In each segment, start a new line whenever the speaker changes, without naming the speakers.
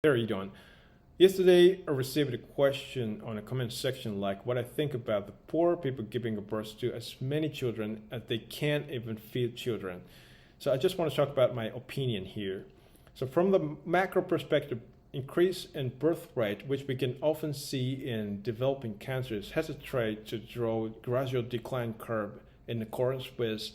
How are you doing? Yesterday, I received a question on a comment section like what I think about the poor people giving birth to as many children as they can't even feed children. So I just want to talk about my opinion here. So from the macro perspective, increase in birth rate, which we can often see in developing countries, has a trait to draw gradual decline curve in accordance with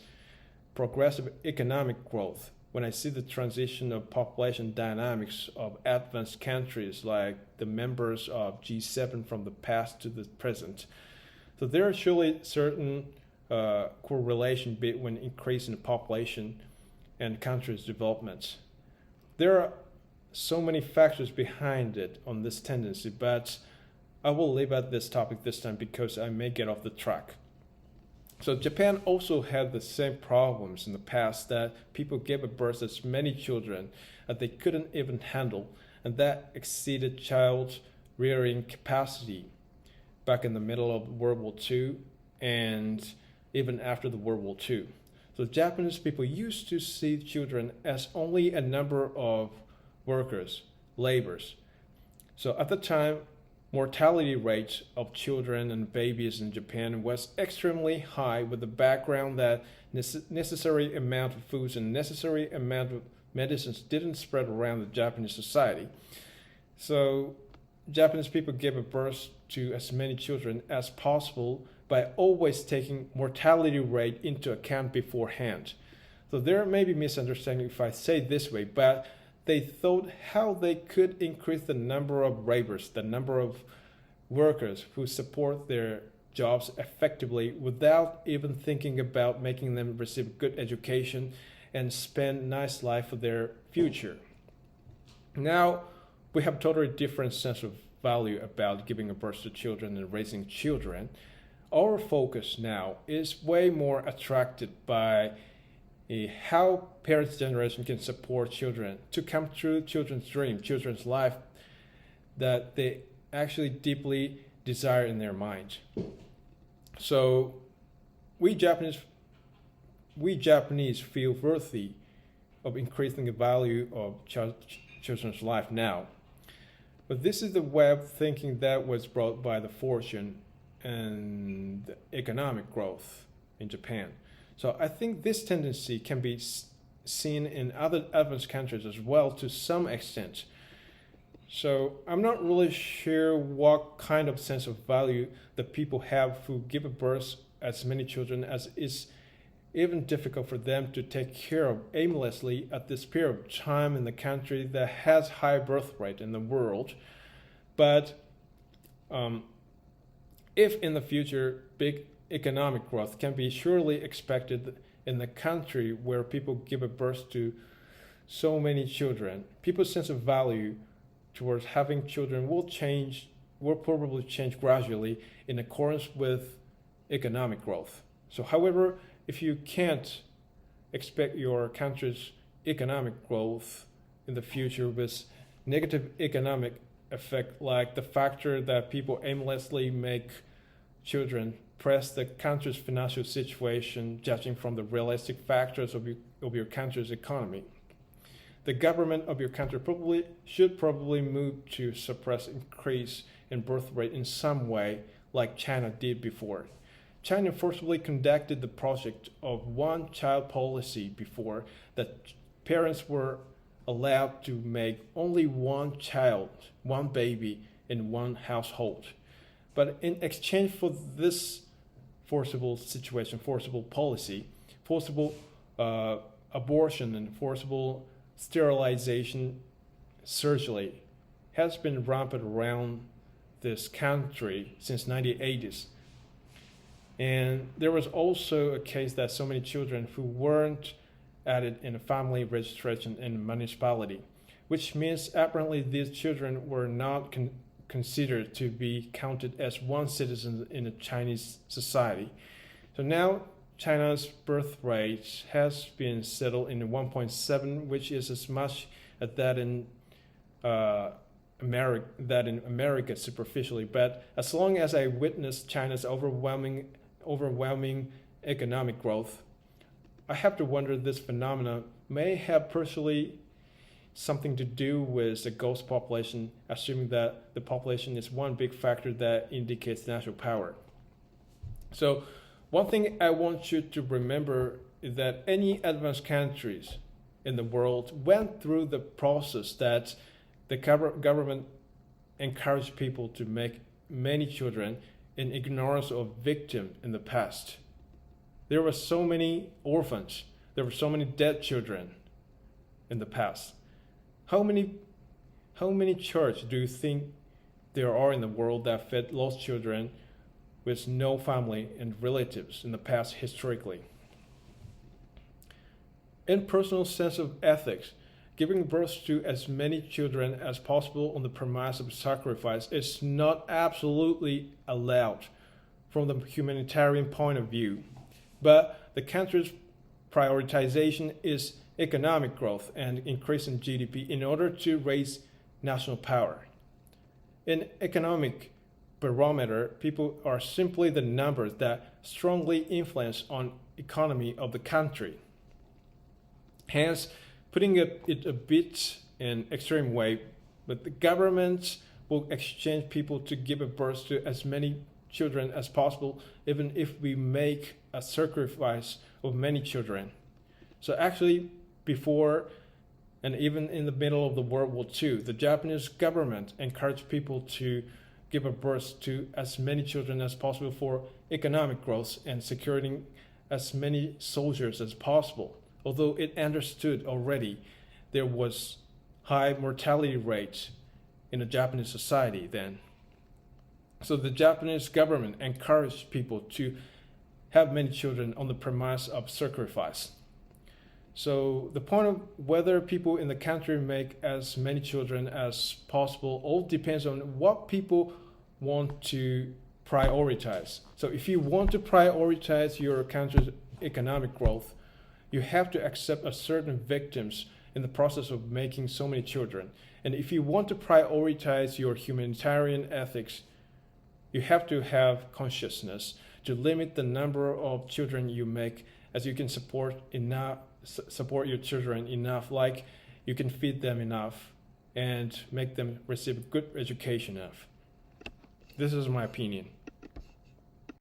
progressive economic growth. When I see the transition of population dynamics of advanced countries like the members of G7 from the past to the present. So there are surely certain correlation between increase in population and countries' development. There are so many factors behind it on this tendency, but I will leave at this topic this time because I may get off the track. So Japan also had the same problems in the past that people gave birth to as many children that they couldn't even handle, and that exceeded child rearing capacity back in the middle of World War II and even after the World War II. So Japanese people used to see children as only a number of workers, laborers. So at the time, mortality rate of children and babies in Japan was extremely high, with the background that necessary amount of foods and necessary amount of medicines didn't spread around the Japanese society. So Japanese people gave birth to as many children as possible by always taking mortality rate into account beforehand. So there may be misunderstanding if I say it this way, but they thought how they could increase the number of laborers, the number of workers who support their jobs effectively without even thinking about making them receive good education and spend nice life for their future. Now we have totally different sense of value about giving birth to children and raising children. Our focus now is way more attracted by how parents' generation can support children to come true children's dream, children's life that they actually deeply desire in their mind. So we Japanese feel worthy of increasing the value of children's life now. But this is the way of thinking that was brought by the fortune and economic growth in Japan. So I think this tendency can be seen in other advanced countries as well to some extent. So I'm not really sure what kind of sense of value the people have who give birth as many children as is even difficult for them to take care of aimlessly at this period of time in the country that has high birth rate in the world. But if in the future big economic growth can be surely expected in the country where people give birth to so many children, people's sense of value towards having children will probably change gradually in accordance with economic growth. So however, if you can't expect your country's economic growth in the future with negative economic effect, like the factor that people aimlessly make children, press the country's financial situation, judging from the realistic factors of your country's economy. The government of your country should probably move to suppress increase in birth rate in some way, like China did before. China forcibly conducted the project of one-child policy before, that parents were allowed to make only one child, one baby in one household. But in exchange for this forcible situation, forcible policy, forcible abortion and forcible sterilization surgery has been rampant around this country since 1980s. And there was also a case that so many children who weren't added in a family registration in a municipality, which means apparently these children were not considered to be counted as one citizen in a Chinese society. So now China's birth rate has been settled in 1.7, which is as much as that in America superficially. But as long as I witness China's overwhelming economic growth, I have to wonder this phenomena may have partially something to do with the ghost population, assuming that the population is one big factor that indicates national power. So one thing I want you to remember is that any advanced countries in the world went through the process that the government encouraged people to make many children in ignorance of victims in the past. There were so many orphans, there were so many dead children in the past. How many churches do you think there are in the world that fed lost children with no family and relatives in the past historically? In personal sense of ethics, giving birth to as many children as possible on the premise of sacrifice is not absolutely allowed from the humanitarian point of view. But the country's prioritization is economic growth and increase in GDP in order to raise national power. In economic barometer, people are simply the numbers that strongly influence on economy of the country. Hence, putting it a bit in extreme way, but the government will exchange people to give a birth to as many children as possible, even if we make a sacrifice of many children. So actually, before and even in the middle of the World War II, the Japanese government encouraged people to give a birth to as many children as possible for economic growth and securing as many soldiers as possible. Although it understood already there was high mortality rate in the Japanese society then. So the Japanese government encouraged people to have many children on the premise of sacrifice. So the point of whether people in the country make as many children as possible all depends on what people want to prioritize. So if you want to prioritize your country's economic growth, you have to accept a certain victims in the process of making so many children. And if you want to prioritize your humanitarian ethics, you have to have consciousness to limit the number of children you make, as you can support your children enough, like you can feed them enough and make them receive good education enough. This is my opinion.